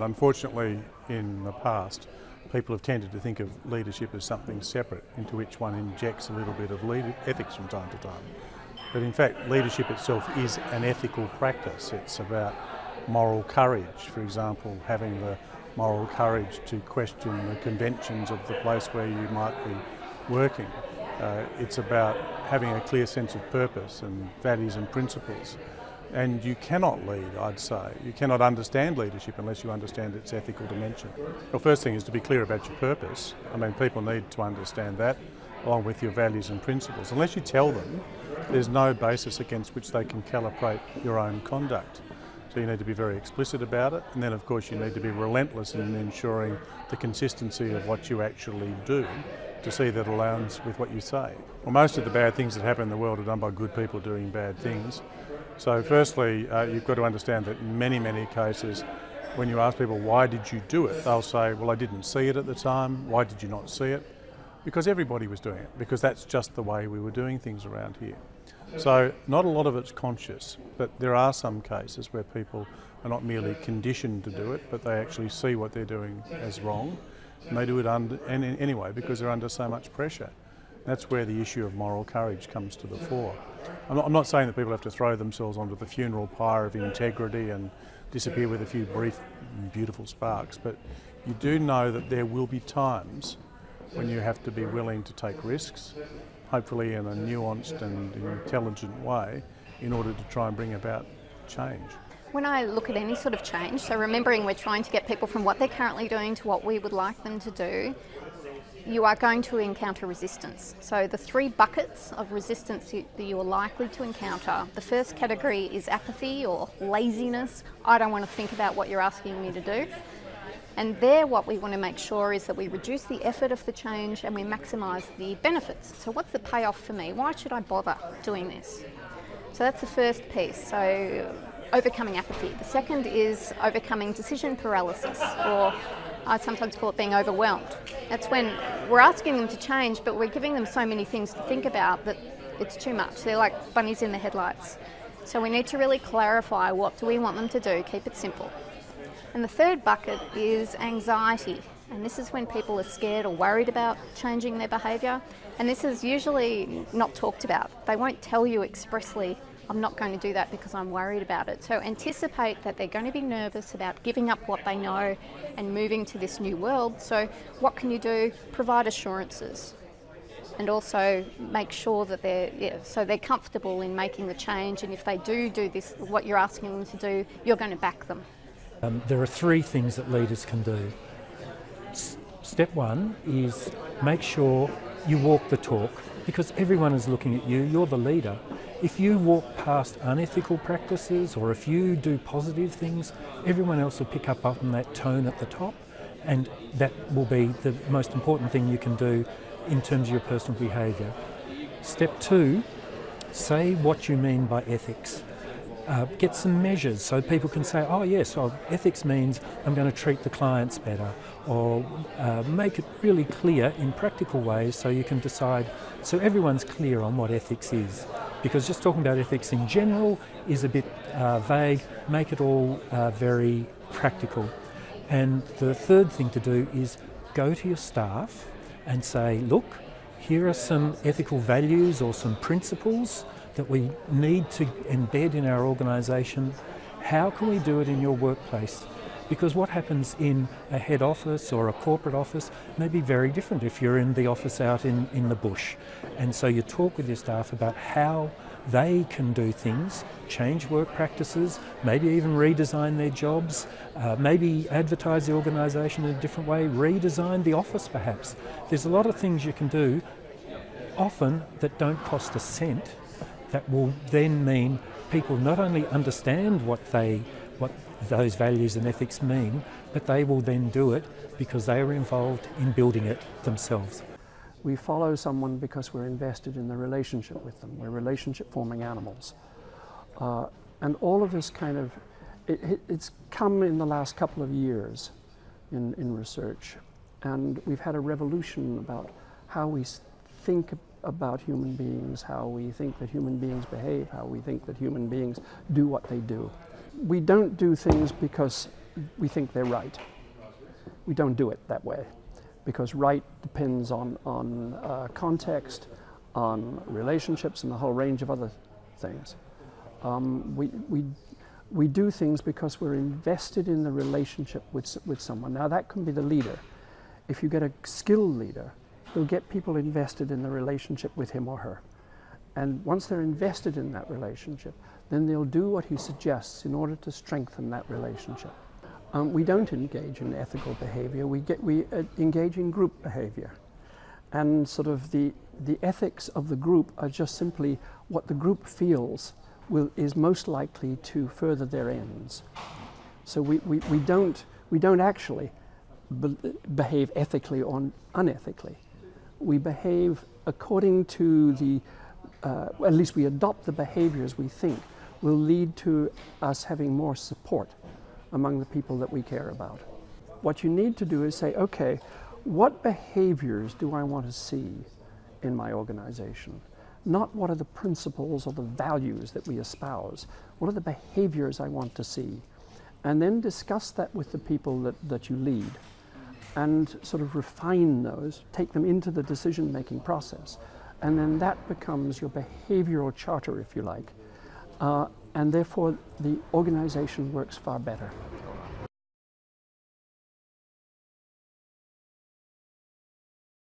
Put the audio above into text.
Unfortunately, in the past, people have tended to think of leadership as something separate into which one injects a little bit of ethics from time to time. But in fact, leadership itself is an ethical practice. It's about moral courage, for example, having the moral courage to question the conventions of the place where you might be working. It's about having a clear sense of purpose and values and principles. And you cannot lead, I'd say. You cannot understand leadership unless you understand its ethical dimension. The first thing is to be clear about your purpose. I mean, people need to understand that, along with your values and principles. Unless you tell them, there's no basis against which they can calibrate your own conduct. So you need to be very explicit about it, and then of course you need to be relentless in ensuring the consistency of what you actually do to see that aligns with what you say. Well, most of the bad things that happen in the world are done by good people doing bad things. So firstly, you've got to understand that in many, many cases, when you ask people, why did you do it? They'll say, well, I didn't see it at the time. Why did you not see it? Because everybody was doing it, because that's just the way we were doing things around here. So not a lot of it's conscious, but there are some cases where people are not merely conditioned to do it, but they actually see what they're doing as wrong, and they do it anyway because they're under so much pressure. That's where the issue of moral courage comes to the fore. I'm not saying that people have to throw themselves onto the funeral pyre of integrity and disappear with a few brief, beautiful sparks, but you do know that there will be times when you have to be willing to take risks, hopefully in a nuanced and intelligent way, in order to try and bring about change. When I look at any sort of change, so remembering we're trying to get people from what they're currently doing to what we would like them to do, you are going to encounter resistance. So the three buckets of resistance that you are likely to encounter, the first category is apathy or laziness. I don't want to think about what you're asking me to do. And there what we want to make sure is that we reduce the effort of the change and we maximise the benefits. So what's the payoff for me? Why should I bother doing this? So that's the first piece. So overcoming apathy. The second is overcoming decision paralysis, or I sometimes call it being overwhelmed. That's when we're asking them to change, but we're giving them so many things to think about that it's too much. They're like bunnies in the headlights. So we need to really clarify, what do we want them to do, keep it simple. And the third bucket is anxiety. And this is when people are scared or worried about changing their behaviour. And this is usually not talked about. They won't tell you expressly, I'm not going to do that because I'm worried about it. So anticipate that they're going to be nervous about giving up what they know and moving to this new world. So what can you do? Provide assurances. And also make sure that they're comfortable in making the change. And if they do this, what you're asking them to do, you're going to back them. There are three things that leaders can do. Step one is make sure you walk the talk, because everyone is looking at you, you're the leader. If you walk past unethical practices or if you do positive things, everyone else will pick up on that tone at the top, and that will be the most important thing you can do in terms of your personal behaviour. Step two, say what you mean by ethics. Get some measures so people can say, oh yes, well, ethics means I'm going to treat the clients better, or make it really clear in practical ways so you can decide, so everyone's clear on what ethics is. Because just talking about ethics in general is a bit vague. Make it all very practical. And the third thing to do is go to your staff and say, look, here are some ethical values or some principles that we need to embed in our organisation. How can we do it in your workplace? Because what happens in a head office or a corporate office may be very different if you're in the office out in the bush. And so you talk with your staff about how they can do things, change work practices, maybe even redesign their jobs, maybe advertise the organisation in a different way, redesign the office perhaps. There's a lot of things you can do, often that don't cost a cent, that will then mean people not only understand what those values and ethics mean, but they will then do it because they are involved in building it themselves. We follow someone because we're invested in the relationship with them. We're relationship-forming animals. And all of this kind of, it's come in the last couple of years in research. And we've had a revolution about how we think about human beings, how we think that human beings behave, how we think that human beings do what they do. We don't do things because we think they're right. We don't do it that way, because right depends on context, on relationships, and a whole range of other things. We do things because we're invested in the relationship with someone. Now that can be the leader. If you get a skilled leader, he'll get people invested in the relationship with him or her. And once they're invested in that relationship, then they'll do what he suggests in order to strengthen that relationship. We don't engage in ethical behavior, we engage in group behavior. And sort of the ethics of the group are just simply what the group feels is most likely to further their ends. So we don't actually behave ethically or unethically. We behave according to at least we adopt the behaviors we think will lead to us having more support among the people that we care about. What you need to do is say, okay, what behaviors do I want to see in my organization? Not what are the principles or the values that we espouse. What are the behaviors I want to see? And then discuss that with the people that you lead and sort of refine those, take them into the decision-making process. And then that becomes your behavioral charter, if you like. And therefore, the organization works far better.